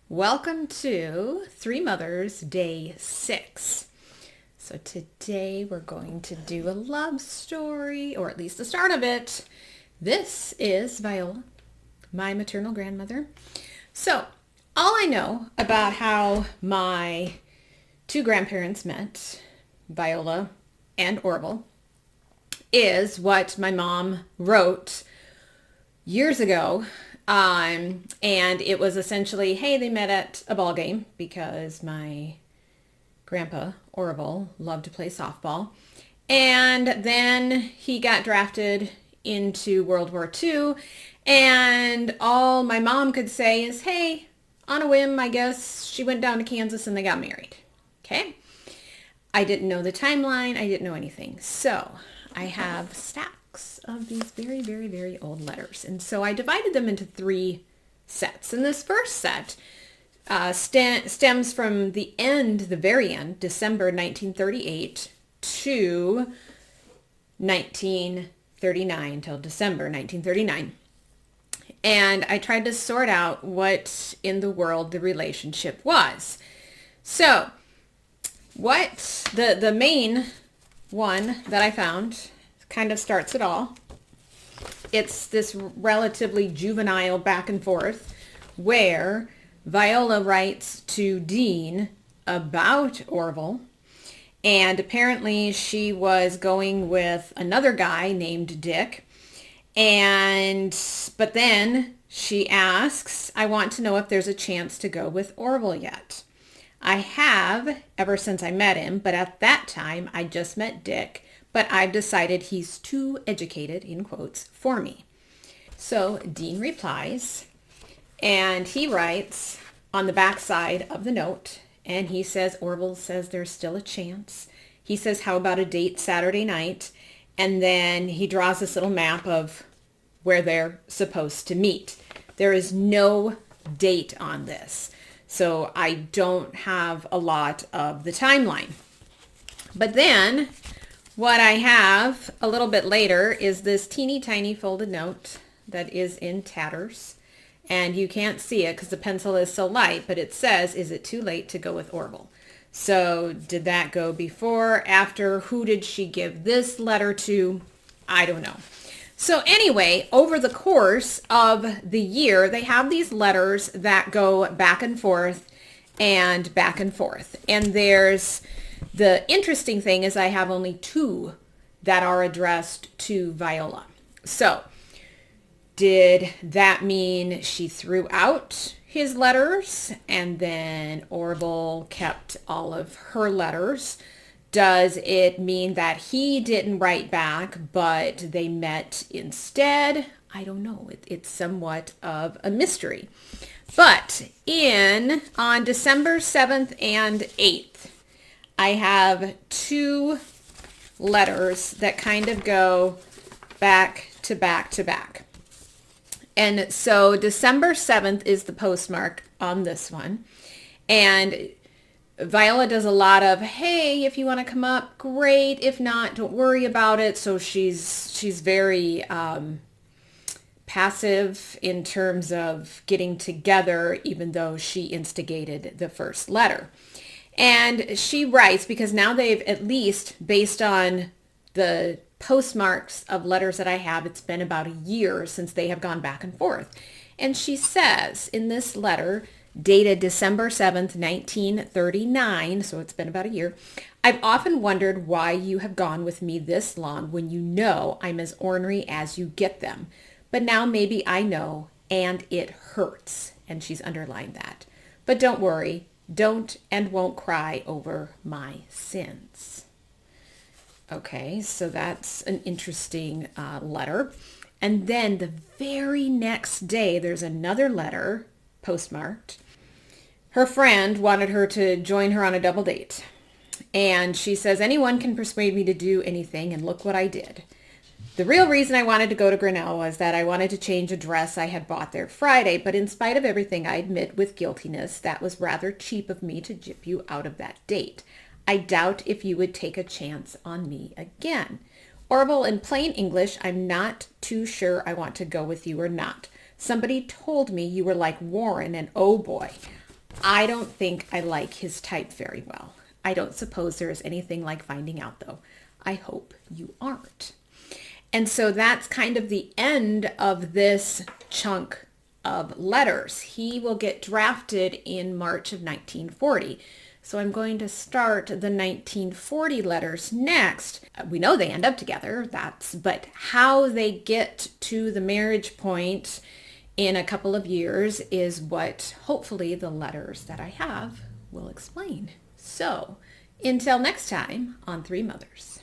Welcome to Three Mothers, Day 6. So today we're going to do a love story, or at least the start of it. This is Viola, my maternal grandmother. So all I know about how my two grandparents met, Viola and Orville, is what my mom wrote years ago. And it was essentially, hey, they met at a ball game because my grandpa, Orville, loved to play softball. And then he got drafted into World War II. And all my mom could say is, hey, on a whim, I guess she went down to Kansas and they got married. Okay? I didn't know the timeline. I didn't know anything. So I have stacks of these very, very, very old letters. And so I divided them into 3 sets. And this first set stems from the very end, December 1938 to 1939, till December 1939. And I tried to sort out what in the world the relationship was. So what the main one that I found kind of starts it all. It's this relatively juvenile back and forth where Viola writes to Dean about Orville, and apparently she was going with another guy named Dick, but then she asks, I want to know if there's a chance to go with Orville yet. I have ever since I met him, but at that time I just met Dick, but I've decided he's too educated, in quotes, for me. So Dean replies, and he writes on the back side of the note, and he says, Orville says there's still a chance. He says, how about a date Saturday night? And then he draws this little map of where they're supposed to meet. There is no date on this, so I don't have a lot of the timeline. But then what I have a little bit later is this teeny tiny folded note that is in tatters. And you can't see it because the pencil is so light, but it says, is it too late to go with Orville? So did that go before, after? Who did she give this letter to? I don't know. So anyway, over the course of the year, they have these letters that go back and forth and back and forth. And the interesting thing is I have only 2 that are addressed to Viola. So did that mean she threw out his letters and then Orville kept all of her letters? Does it mean that he didn't write back, but they met instead? I don't know. It's somewhat of a mystery. But on December 7th and 8th, I have 2 letters that kind of go back to back to back. And so December 7th is the postmark on this one. And Viola does a lot of, hey, if you want to come up, great. If not, don't worry about it. So she's very passive in terms of getting together, even though she instigated the first letter. And she writes, because now they've, at least based on the postmarks of letters that I have, it's been about a year since they have gone back and forth. And she says in this letter, dated December 7th, 1939, so it's been about a year, I've often wondered why you have gone with me this long when you know I'm as ornery as you get them. But now maybe I know, and it hurts. And she's underlined that. But don't worry. Don't and won't cry over my sins. Okay, so that's an interesting letter. And then the very next day, there's another letter postmarked. Her friend wanted her to join her on a double date. And she says, anyone can persuade me to do anything, and look what I did. The real reason I wanted to go to Grinnell was that I wanted to change a dress I had bought there Friday, but in spite of everything, I admit with guiltiness that was rather cheap of me to gyp you out of that date. I doubt if you would take a chance on me again. Orville, in plain English, I'm not too sure I want to go with you or not. Somebody told me you were like Warren, and oh boy, I don't think I like his type very well. I don't suppose there is anything like finding out, though. I hope you aren't. And so that's kind of the end of this chunk of letters. He will get drafted in March of 1940. So I'm going to start the 1940 letters next. We know they end up together, but how they get to the marriage point in a couple of years is what hopefully the letters that I have will explain. So until next time on Three Mothers.